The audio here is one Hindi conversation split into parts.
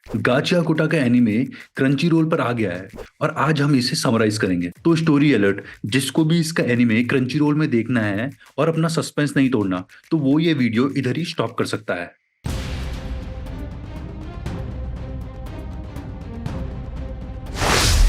गाचियाकुटा का एनीमे क्रंची रोल पर आ गया है और आज हम इसे समराइज करेंगे। तो स्टोरी अलर्ट, जिसको भी इसका एनीमे क्रंची रोल में देखना है और अपना सस्पेंस नहीं तोड़ना, तो वो ये वीडियो इधर ही स्टॉप कर सकता है।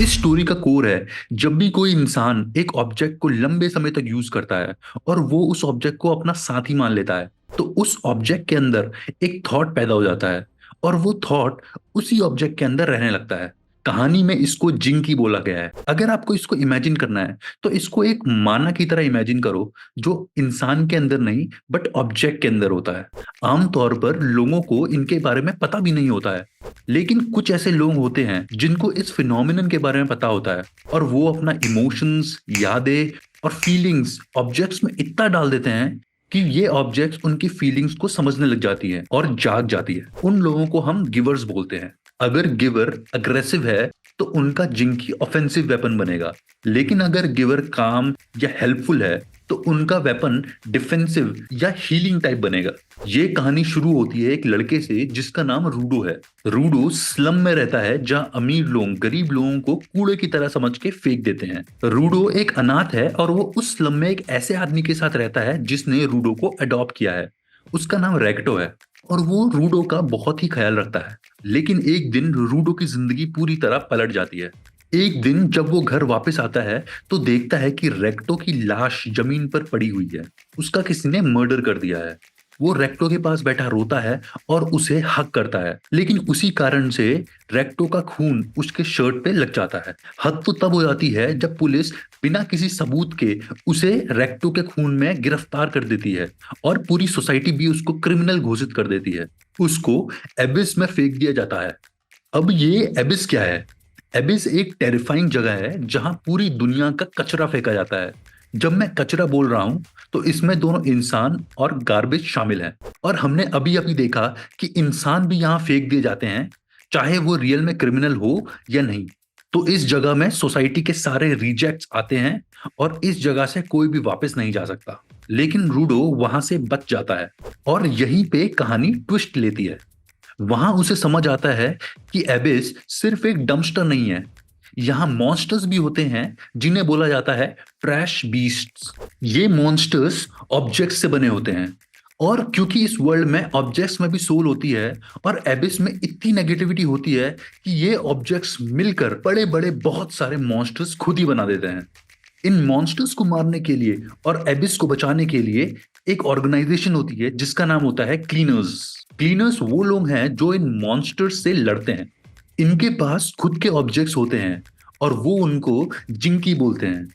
इस स्टोरी का कोर है, जब भी कोई इंसान एक ऑब्जेक्ट को लंबे समय तक यूज करता है और वो उस ऑब्जेक्ट को अपना साथी मान लेता है, तो उस ऑब्जेक्ट के अंदर एक थॉट पैदा हो जाता है और वो थॉट उसी ऑब्जेक्ट के अंदर रहने लगता है। कहानी में इसको जिंकी बोला गया है। अगर आपको इसको इमेजिन करना है तो इसको एक माना की तरह इमेजिन करो, जो इंसान के अंदर नहीं बट ऑब्जेक्ट के अंदर होता है। आमतौर पर लोगों को इनके बारे में पता भी नहीं होता है, लेकिन कुछ ऐसे लोग होते हैं जिनको इस फिनोमिनन के बारे में पता होता है और वो अपना इमोशंस, यादें और फीलिंग्स ऑब्जेक्ट्स में इतना डाल देते हैं कि ये ऑब्जेक्ट्स उनकी फीलिंग्स को समझने लग जाती है और जाग जाती है। उन लोगों को हम गिवर्स बोलते हैं। अगर गिवर अग्रेसिव है तो उनका जिंकी ऑफेंसिव वेपन बनेगा, लेकिन अगर गिवर काम या हेल्पफुल है तो उनका वेपन डिफेंसिव या हीलिंग टाइप बनेगा। ये कहानी शुरू होती है एक लड़के से जिसका नाम रूडो है। रूडो स्लम में रहता है, जहां अमीर लोग गरीब लोगों को कूड़े की तरह समझ के फेंक देते हैं। रूडो एक अनाथ है और वो उस स्लम में एक ऐसे आदमी के साथ रहता है जिसने रूडो को अडॉप्ट किया है। उसका नाम रेक्टो है और वो रूडो का बहुत ही ख्याल रखता है। लेकिन एक दिन रूडो की जिंदगी पूरी तरह पलट जाती है। एक दिन जब वो घर वापस आता है तो देखता है कि रेक्टो की लाश जमीन पर पड़ी हुई है। उसका किसी ने मर्डर कर दिया है। वो रेक्टो के पास बैठा रोता है और उसे हक करता है, लेकिन उसी कारण से रेक्टो का खून उसके शर्ट पे लग जाता है। हद तो तब हो जाती है जब पुलिस बिना किसी सबूत के उसे रेक्टो के खून में गिरफ्तार कर देती है और पूरी सोसाइटी भी उसको क्रिमिनल घोषित कर देती है। उसको एबिस में फेंक दिया जाता है। अब ये एबिस क्या है? एबिस एक टेरिफाइंग जगह है जहां पूरी दुनिया का कचरा फेंका जाता है। जब मैं कचरा बोल रहा हूं तो इसमें दोनों इंसान और गार्बेज शामिल है। और हमने अभी अभी देखा कि इंसान भी यहां फेंक दिए जाते हैं, चाहे वो रियल में क्रिमिनल हो या नहीं। तो इस जगह में सोसाइटी के सारे रिजेक्ट्स आते हैं और इस जगह से कोई भी वापस नहीं जा सकता। लेकिन रूडो वहां से बच जाता है और यहीं पे कहानी ट्विस्ट लेती है। वहां उसे समझ आता है कि एबिस सिर्फ एक डंपस्टर नहीं है। यहाँ मॉन्स्टर्स भी होते हैं जिन्हें बोला जाता है ट्रैश बीस्ट्स। ये मॉन्स्टर्स ऑब्जेक्ट्स से बने होते हैं और क्योंकि इस वर्ल्ड में ऑब्जेक्ट्स में भी सोल होती है और एबिस में इतनी नेगेटिविटी होती है कि ये ऑब्जेक्ट्स मिलकर बड़े बड़े बहुत सारे मॉन्स्टर्स खुद ही बना देते हैं। इन मॉन्स्टर्स को मारने के लिए और एबिस को बचाने के लिए एक ऑर्गेनाइजेशन होती है जिसका नाम होता है क्लीनर्स। क्लीनर्स वो लोग हैं जो इन मॉन्स्टर्स से लड़ते हैं। इनके पास खुद के ऑब्जेक्ट्स होते हैं और वो उनको जिंकी बोलते हैं।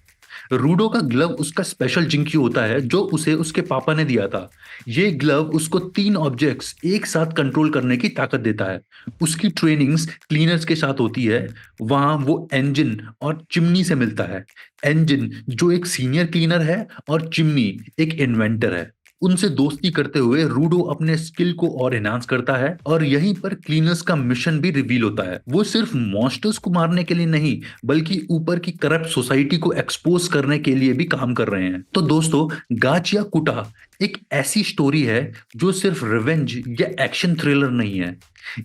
रूडो का ग्लव उसका स्पेशल जिंकी होता है जो उसे उसके पापा ने दिया था। ये ग्लव उसको 3 ऑब्जेक्ट्स एक साथ कंट्रोल करने की ताकत देता है। उसकी ट्रेनिंग्स क्लीनर्स के साथ होती है। वहां वो इंजन और चिमनी से मिलता है। इंजन जो एक सीनियर क्लीनर है और चिमनी एक इन्वेंटर है। उनसे दोस्ती करते हुए रूडो अपने स्किल को और एनहांस करता है और यहीं पर क्लीनर्स का मिशन भी रिवील होता है। वो सिर्फ मॉन्स्टर्स को मारने के लिए नहीं, बल्कि ऊपर की करप्ट सोसाइटी को एक्सपोज करने के लिए भी काम कर रहे हैं। तो दोस्तों, गाचिया कुटा एक ऐसी स्टोरी है जो सिर्फ रिवेंज या एक्शन थ्रिलर नहीं है।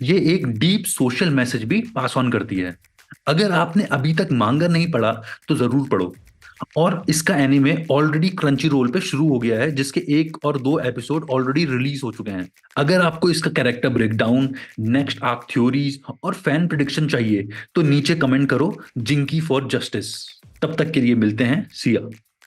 ये एक डीप सोशल मैसेज भी पास ऑन करती है। अगर आपने अभी तक मांगा नहीं पढ़ा तो जरूर पढ़ो। और इसका एनीमे ऑलरेडी क्रंची रोल पे शुरू हो गया है, जिसके 1 और 2 एपिसोड ऑलरेडी रिलीज हो चुके हैं। अगर आपको इसका character breakdown, next arc theories और फैन प्रिडिक्शन चाहिए तो नीचे कमेंट करो जिंकी फॉर जस्टिस। तब तक के लिए मिलते हैं, सिया।